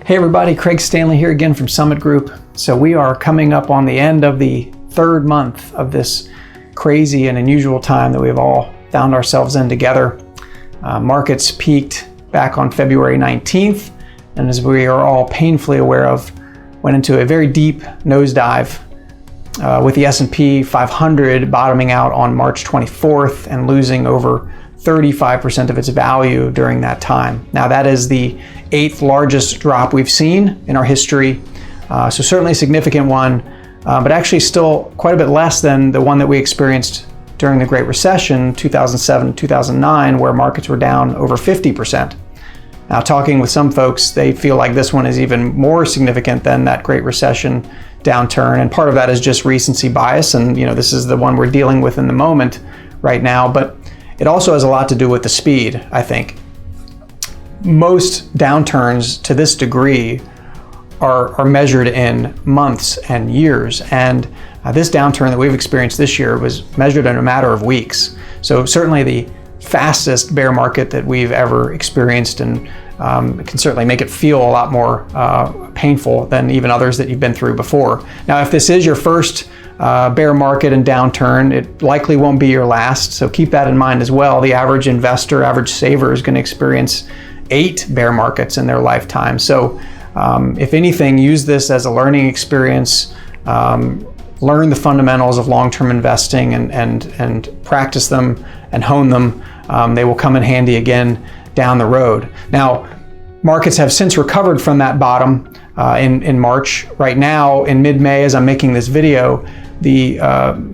Hey everybody, Craig Stanley here again from Summit Group. So we are coming up on the end of the third month of this crazy and unusual time that we've all found ourselves in together. Markets peaked back on February 19th, and as we are all painfully aware of, went into a very deep nosedive with the S&P 500 bottoming out on March 24th and losing over 35% of its value during that time. Now that is the 8th largest drop we've seen in our history, so certainly a significant one, but actually still quite a bit less than the one that we experienced during the Great Recession, 2007-2009, where markets were down over 50%. Now talking with some folks, they feel like this one is even more significant than that Great Recession downturn, and part of that is just recency bias, and this is the one we're dealing with in the moment right now, but it also has a lot to do with the speed, I think. Most downturns to this degree are measured in months and years, and this downturn that we've experienced this year was measured in a matter of weeks. So certainly the fastest bear market that we've ever experienced, and it can certainly make it feel a lot more painful than even others that you've been through before. Now, if this is your first bear market and downturn, it likely won't be your last, so keep that in mind as well. The average investor, average saver is going to experience 8 bear markets in their lifetime. So if anything, use this as a learning experience, learn the fundamentals of long-term investing and practice them and hone them. They will come in handy again down the road. Now, markets have since recovered from that bottom in March. Right now, in mid-May, as I'm making this video, the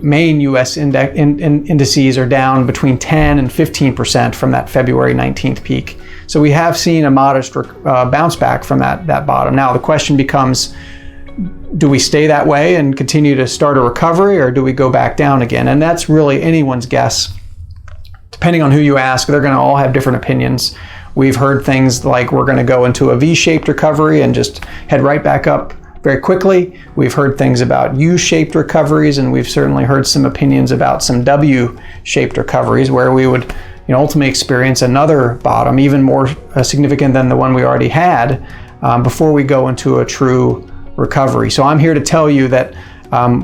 main US indices are down between 10 and 15% from that February 19th peak. So we have seen a modest bounce back from that bottom. Now the question becomes, do we stay that way and continue to start a recovery, or do we go back down again? And that's really anyone's guess. Depending on who you ask, they're going to all have different opinions. We've heard things like we're going to go into a V-shaped recovery and just head right back up very quickly. We've heard things about U-shaped recoveries, and we've certainly heard some opinions about some W-shaped recoveries where we would ultimately experience another bottom, even more significant than the one we already had, before we go into a true recovery. So I'm here to tell you that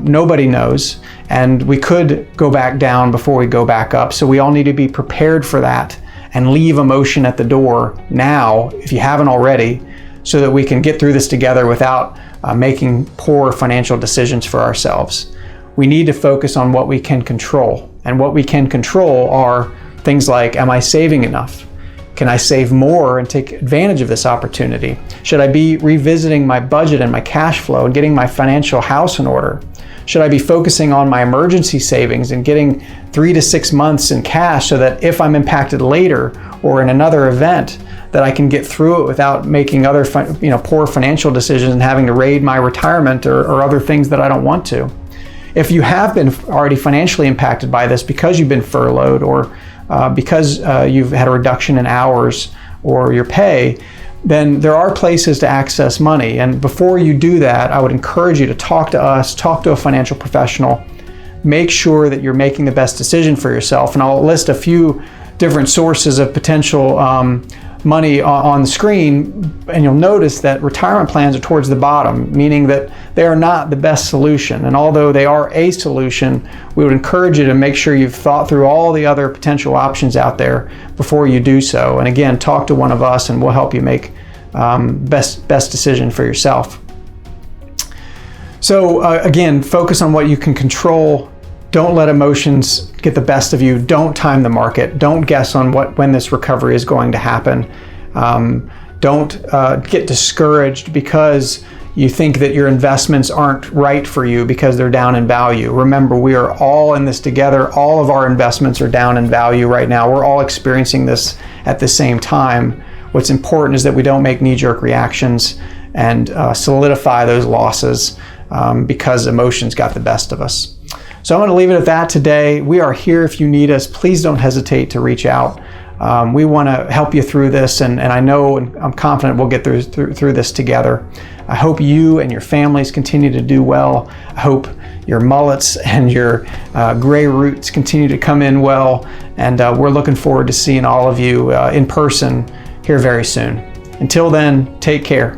nobody knows, and we could go back down before we go back up. So we all need to be prepared for that and leave emotion at the door now, if you haven't already, so that we can get through this together without making poor financial decisions for ourselves. We need to focus on what we can control, and what we can control are things like, am I saving enough? Can I save more and take advantage of this opportunity? Should I be revisiting my budget and my cash flow and getting my financial house in order? Should I be focusing on my emergency savings and getting 3 to 6 months in cash so that if I'm impacted later or in another event, that I can get through it without making other poor financial decisions and having to raid my retirement or other things that I don't want to? If you have been already financially impacted by this because you've been furloughed or because you've had a reduction in hours or your pay, then there are places to access money. And before you do that, I would encourage you to talk to us, talk to a financial professional, make sure that you're making the best decision for yourself. And I'll list a few different sources of potential money on the screen, and you'll notice that retirement plans are towards the bottom, meaning that they are not the best solution. And although they are a solution, we would encourage you to make sure you've thought through all the other potential options out there before you do so. And again, talk to one of us and we'll help you make best decision for yourself. So again, focus on what you can control. Don't let emotions get the best of you. Don't time the market. Don't guess on when this recovery is going to happen. Don't get discouraged because you think that your investments aren't right for you because they're down in value. Remember, we are all in this together. All of our investments are down in value right now. We're all experiencing this at the same time. What's important is that we don't make knee-jerk reactions and solidify those losses because emotions got the best of us. So I'm going to leave it at that today. We are here if you need us. Please don't hesitate to reach out. We want to help you through this, and I know and I'm confident we'll get through this together. I hope you and your families continue to do well. I hope your mullets and your gray roots continue to come in well, and we're looking forward to seeing all of you in person here very soon. Until then, take care.